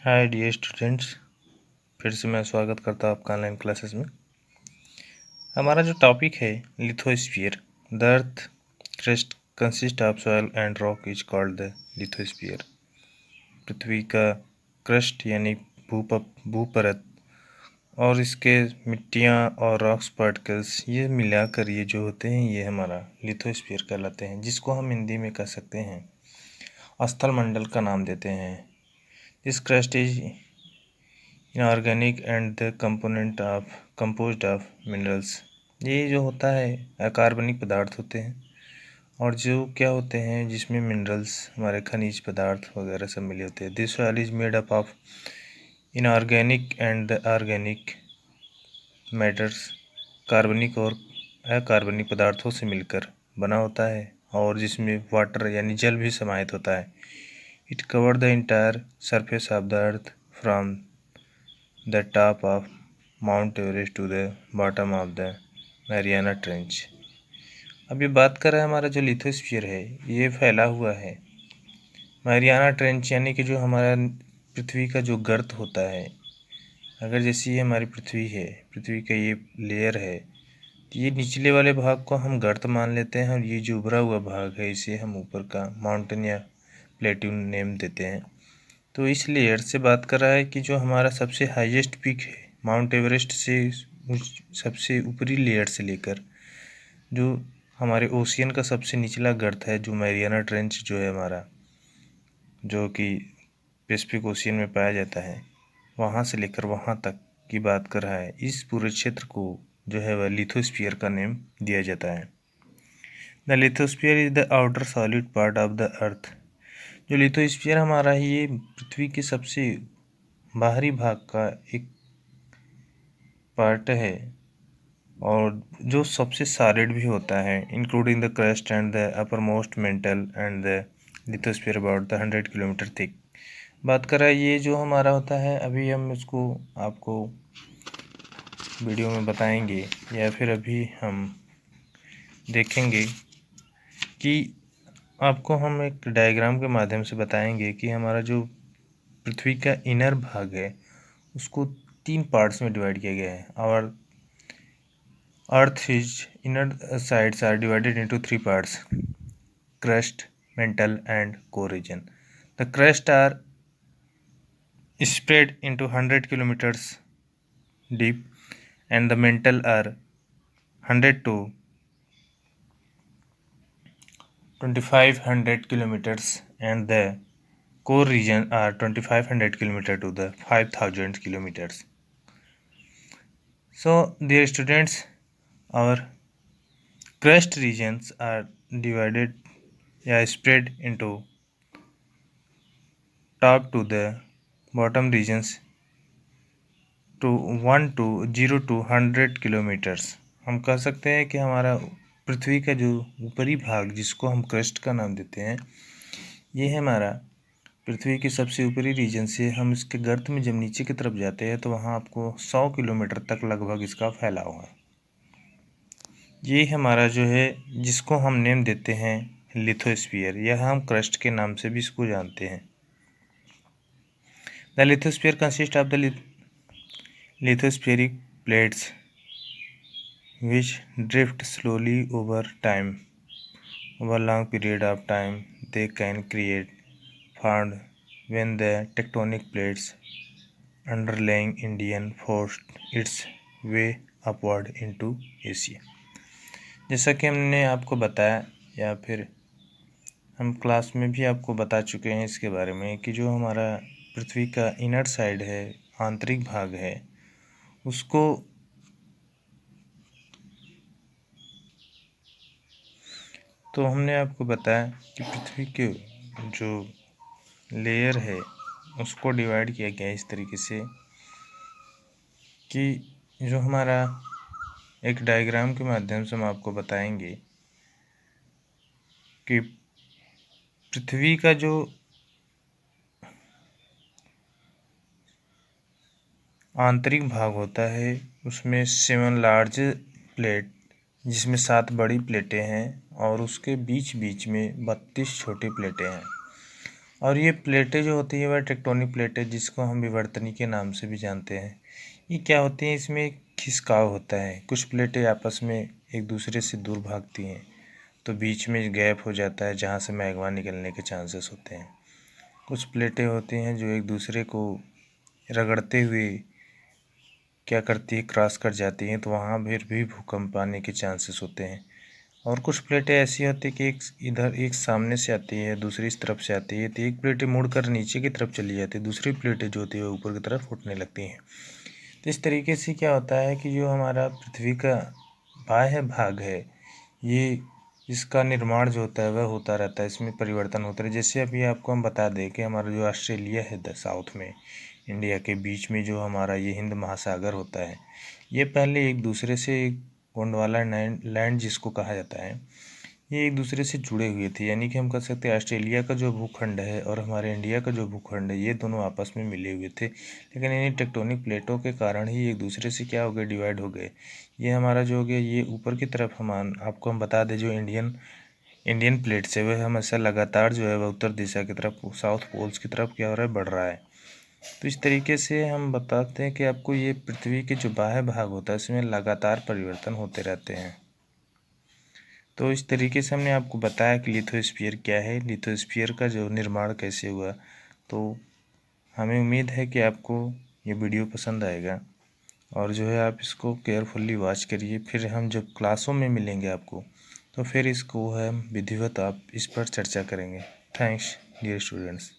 Hi dear students, फिर से मैं स्वागत करता हूँ आपका ऑनलाइन क्लासेस में। हमारा जो टॉपिक है lithosphere, the earth crust consist of soil and rock is called the lithosphere. पृथ्वी का क्रस्ट यानी भूपरत और इसके मिट्टियाँ और रॉक्स पार्टिकल्स ये मिलाकर ये जो होते हैं ये हमारा लिथोस्फीयर कहलाते हैं, जिसको हम हिंदी में कह सकते हैं स्थल मंडल का नाम देते हैं। This crust is inorganic and the component of composed of minerals. ये जो होता है अकार्बनिक पदार्थ होते हैं और जो क्या होते हैं जिसमें मिनरल्स हमारे खनिज पदार्थ वगैरह सब मिले होते हैं। This soil is made up of inorganic and the organic matters. कार्बनिक और अकार्बनिक पदार्थों से मिलकर बना होता है और जिसमें वाटर यानी जल भी समाहित होता है। It cover the entire surface of the earth from the top of Mount Everest to the bottom of the Mariana Trench. अब ये बात कर रहा है हमारा जो लिथोस्फीयर है ये फैला हुआ है मैरियाना ट्रेंच यानी कि जो हमारा पृथ्वी का जो गर्त होता है। अगर जैसी ये हमारी पृथ्वी है, पृथ्वी का ये लेयर है, तो ये निचले वाले भाग को हम गर्त मान लेते हैं और ये जो उभरा हुआ भाग है इसे हम ऊपर का माउंटेन या प्लेट्यू नेम देते हैं। तो इस लेयर से बात कर रहा है कि जो हमारा सबसे हाईएस्ट पीक है माउंट एवरेस्ट से सबसे ऊपरी लेयर से लेकर जो हमारे ओशियन का सबसे निचला गर्त है जो मैरियाना ट्रेंच जो है हमारा, जो कि पैसिफिक ओशियन में पाया जाता है, वहाँ से लेकर वहाँ तक की बात कर रहा है। इस पूरे क्षेत्र को जो है वह लिथोस्फीयर का नेम दिया जाता है। The lithosphere is the outer solid part of the अर्थ। जो लिथोस्फीयर हमारा है ये पृथ्वी के सबसे बाहरी भाग का एक पार्ट है और जो सबसे सॉलिड भी होता है, including the crust and the upper most mental and the lithosphere about the 100 kilometre thick. बात कर रहा है ये जो हमारा होता है, अभी हम इसको आपको वीडियो में बताएंगे या फिर अभी हम देखेंगे कि आपको हम एक डायग्राम के माध्यम से बताएंगे कि हमारा जो पृथ्वी का इनर भाग है उसको 3 पार्ट्स में डिवाइड किया गया है। और earth is inner sides are divided into 3 parts: crust, mantle and core region. The crust are spread into 100 kilometers deep and the mantle are 100 to 2500 kilometers and the core region are 2500 kilometers to the 5000 kilometers. So dear students, our crust regions are divided spread into top to the bottom regions to 0 to 100 kilometres. हम कह सकते हैं कि हमारा पृथ्वी का जो ऊपरी भाग जिसको हम क्रस्ट का नाम देते हैं ये है हमारा पृथ्वी के सबसे ऊपरी रीजन से हम इसके गर्त में जब नीचे की तरफ जाते हैं तो वहाँ आपको 100 किलोमीटर तक लगभग इसका फैलाव है। ये हमारा जो है जिसको हम नेम देते हैं लिथोस्फीयर, यह हम क्रस्ट के नाम से भी इसको जानते हैं। The lithosphere consist of the lithospheric plates which drift slowly over time. Over long period of time they can create formed when the tectonic plates underlying Indian forced its way upward into Asia। जैसा कि हमने आपको बताया या फिर हम class में भी आपको बता चुके हैं इसके बारे में कि जो हमारा पृथ्वी का इनर साइड है, आंतरिक भाग है, उसको तो हमने आपको बताया कि पृथ्वी के जो लेयर है उसको डिवाइड किया गया इस तरीके से कि जो हमारा एक डायग्राम के माध्यम से हम आपको बताएंगे कि पृथ्वी का जो आंतरिक भाग होता है उसमें 7 लार्ज प्लेट जिसमें 7 बड़ी प्लेटें हैं और उसके बीच बीच में 32 छोटी प्लेटें हैं। और ये प्लेटें जो होती है वह टेक्टोनिक प्लेटें, जिसको हम विवर्तनी के नाम से भी जानते हैं। ये क्या होती हैं, इसमें एक खिसकाव होता है। कुछ प्लेटें आपस में एक दूसरे से दूर भागती हैं तो बीच में गैप हो जाता है जहाँ से मैग्मा निकलने के चांसेस होते हैं। कुछ प्लेटें होती हैं जो एक दूसरे को रगड़ते हुए क्या करती है, क्रॉस कर जाती हैं, तो वहाँ फिर भी भूकंप आने के चांसेस होते हैं। और कुछ प्लेटें ऐसी होती है कि एक इधर एक सामने से आती है, दूसरी इस तरफ से आती है, तो एक प्लेटें मुड़कर नीचे की तरफ चली जाती है, दूसरी प्लेटें जो होती है वो ऊपर की तरफ उठने लगती हैं। तो इस तरीके से क्या होता है कि जो हमारा पृथ्वी का बाह्य भाग है, ये इसका निर्माण जो होता है वह होता रहता है, इसमें परिवर्तन होता है। जैसे अभी आपको हम बता दें कि हमारा जो ऑस्ट्रेलिया है साउथ में, इंडिया के बीच में जो हमारा ये हिंद महासागर होता है, ये पहले एक दूसरे से गोंडवाना लैंड जिसको कहा जाता है, ये एक दूसरे से जुड़े हुए थे। यानी कि हम कह सकते हैं ऑस्ट्रेलिया का जो भूखंड है और हमारे इंडिया का जो भूखंड है, ये दोनों आपस में मिले हुए थे, लेकिन इन्हीं टेक्टोनिक प्लेटों के कारण ही एक दूसरे से क्या हो गए, डिवाइड हो गए। ये हमारा जो हो गया, ये ऊपर की तरफ आपको हम बता दें, जो इंडियन प्लेट्स है वह हमेशा लगातार जो है वह उत्तर दिशा की तरफ, साउथ पोल्स की तरफ क्या हो रहा है, बढ़ रहा है। तो इस तरीके से हम बताते हैं कि आपको ये पृथ्वी के जो बाह्य भाग होता है इसमें लगातार परिवर्तन होते रहते हैं। तो इस तरीके से हमने आपको बताया कि लिथोस्फीयर क्या है, लिथोस्फीयर का जो निर्माण कैसे हुआ। तो हमें उम्मीद है कि आपको ये वीडियो पसंद आएगा और जो है आप इसको केयरफुली वॉच करिए। फिर हम जब क्लासों में मिलेंगे आपको, तो फिर इसको हम विधिवत आप इस पर चर्चा करेंगे। Thanks dear students.